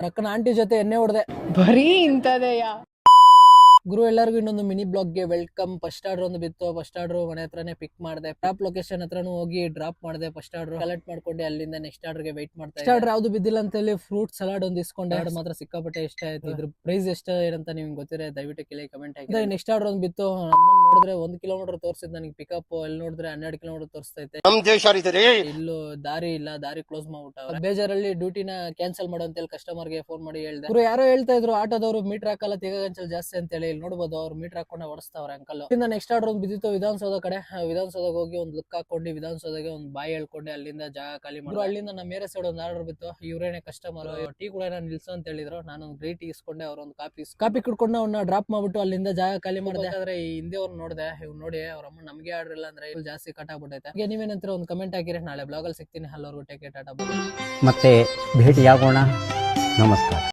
ರಕ್ಕನ aunty ಜೊತೆ ಎಣ್ಣೆ ಹೊಡೆದೆ. ಬರೀ ಇಂಥದೆಯಾ? ಗುರು ಎಲ್ಲರಿಗೂ ಇನ್ನೊಂದು ಮಿನಿ ಬ್ಲಾಗ್ಗೆ ವೆಲ್ಕಮ್. ಫಸ್ಟ್ ಆರ್ಡರ್ ಒಂದು ಬಿತ್ತು. ಫಸ್ಟ್ ಆರ್ಡರ್ ಮನೆ ಹತ್ರನೇ ಪಿಕ್ ಮಾಡಿದೆ. ಡ್ರಾಪ್ ಲೊಕೇಶನ್ ಹತ್ರನೂ ಹೋಗಿ ಡ್ರಾಪ್ ಮಾಡಿದೆ. ಫಸ್ಟ್ ಆರ್ಡರ್ ಕಲೆಕ್ಟ್ ಮಾಡ್ಕೊಂಡು ಅಲ್ಲಿಂದ ನೆಕ್ಸ್ಟ್ ಆರ್ಡರ್ಗೆ ವೆಯ್ಟ್ ಮಾಡ್ತಾ ಇದ್ದೆ. ಆರ್ಡರ್ ಯಾವ್ದು ಬಿದ್ದಿಲ್ಲ ಅಂತ ಹೇಳಿ ಫ್ರೂಟ್ ಸಲಾಡ್ ಒಂದು ಇಸ್ಕೊಂಡೆ. ಆರ್ಡರ್ ಮಾತ್ರ ಸಿಕ್ಕಾಪಟ್ಟೆ ಇಷ್ಟ ಆಯ್ತು. ಇದ್ರ ಪ್ರೈಸ್ ಎಷ್ಟು ಏನಂತ ನಿಮ್ಗೆ ಗೊತ್ತಿರೋ ದಯವಿಟ್ಟು ಕೆಳಗೆ ಕಮೆಂಟ್ ಆಗಿ. ನೆಕ್ಸ್ಟ್ ಆರ್ಡರ್ ಒಂದು ಬಿತ್ತು. ನಮ್ಮನ್ನ ನೋಡಿದ್ರೆ 1 ಕಿಲೋಮೀಟರ್ ತೋರಿಸಿದ್ ನನಗೆ ಪಿಕಪ್. ಇಲ್ಲಿ ನೋಡಿದ್ರೆ 12 ಕಿಲೋಮೀಟರ್ ತೋರಿಸ್ತೈತೆ. ನಮ್ ದೇಶ ಇಲ್ಲೂ ದಾರಿ ಇಲ್ಲ, ದಾರಿ ಕ್ಲೋಸ್ ಮಾಡ್ಬಿಟ್ಟ. ಬೇಜಾರಲ್ಲಿ ಡ್ಯೂಟಿನ ಕ್ಯಾನ್ಸಲ್ ಮಾಡು ಅಂತ ಹೇಳಿ ಕಸ್ಟಮರ್ ಗೆ ಫೋನ್ ಮಾಡಿ ಹೇಳ್ದೆ. ಇವ್ರು ಯಾರೋ ಹೇಳ್ತಾ ಇದ್ರು ಆಟೋದವರು ಮೀಟರ್ ಹಾಕಲ್ಲ ತೆಗಂಚಲ್ ಜಾಸ್ತಿ ಅಂತ ಹೇಳಿ. ಇಲ್ಲಿ ನೋಡಬಹುದು ಅವ್ರು ಮೀಟರ್ ಹಾಕೊಂಡೆ ಓಡಿಸ್ತಾವ್ರೆ ಅಂಕಲ್. ಇಂದ ನೆಕ್ಸ್ಟ್ ಆರ್ಡರ್ ಒಂದು ಬಿದ್ದಿತ್ತು ವಿಧಾನಸೌಧ ಕಡೆ. ವಿಧಾನಸೌಧಕ್ಕೆ ಹೋಗಿ ಒಂದು ಲುಕ್ ಹಾಕೊಂಡು ವಿಧಾನಸೌಧಗೆ ಒಂದು ಬಾಯಿ ಹೇಳ್ಕೊಂಡೆ ಅಲ್ಲಿಂದ ಜಾಗ ಖಾಲಿ ಮಾಡಿ. ಅಲ್ಲಿಂದ ನಮ್ಮ ಮೇರೆ ಸೈಡ್ ಒಂದು ಆರ್ಡರ್ ಬಿತ್ತು. ಇವರೇನೆ ಕಸ್ಟಮರ್. ಟೀ ಕೂಡ ನಿಲ್ಸು ಅಂತ ಹೇಳಿದ್ರು. ನಾನು ಒಂದು ಗ್ರೀ ಟೀ ಇಸ್ಕೊಂಡೆ. ಅವ್ರ ಒಂದು ಕಾಪಿ ಕುಡ್ಕೊಂಡು ಅವ್ನ ಡ್ರಾಪ್ ಮಾಡ್ಬಿಟ್ಟು ಅಲ್ಲಿಂದ ಜಾಗ ಖಾಲಿ ಮಾಡಿದೆ. ಆದ್ರೆ ಈ ಹಿಂದೆ ಅವ್ರು ನೋಡಿದೆ. ಇವ್ ನೋಡಿ ಅವ್ರ ಅಮ್ಮ ನಮಗೆ ಆರ್ಡರ್ ಇಲ್ಲ ಅಂದ್ರೆ ಜಾಸ್ತಿ ಕಟ್ ಆಗ್ಬಿಟ್ಟೈತೆ. ಹಾಗೆ ನೀವೇನಂತೀರ ಒಂದು ಕಮೆಂಟ್ ಹಾಕಿರಿ. ನಾಳೆ ಬ್ಲಾಗ್ ಅಲ್ಲಿ ಸಿಗ್ತೀನಿ. ಅಲ್ಲವರೆಗೂ ಟೇಕ್ ಕೇರ್, ಟಾಟಾ. ಮತ್ತೆ ಭೇಟಿಯಾಗೋಣ. ನಮಸ್ಕಾರ.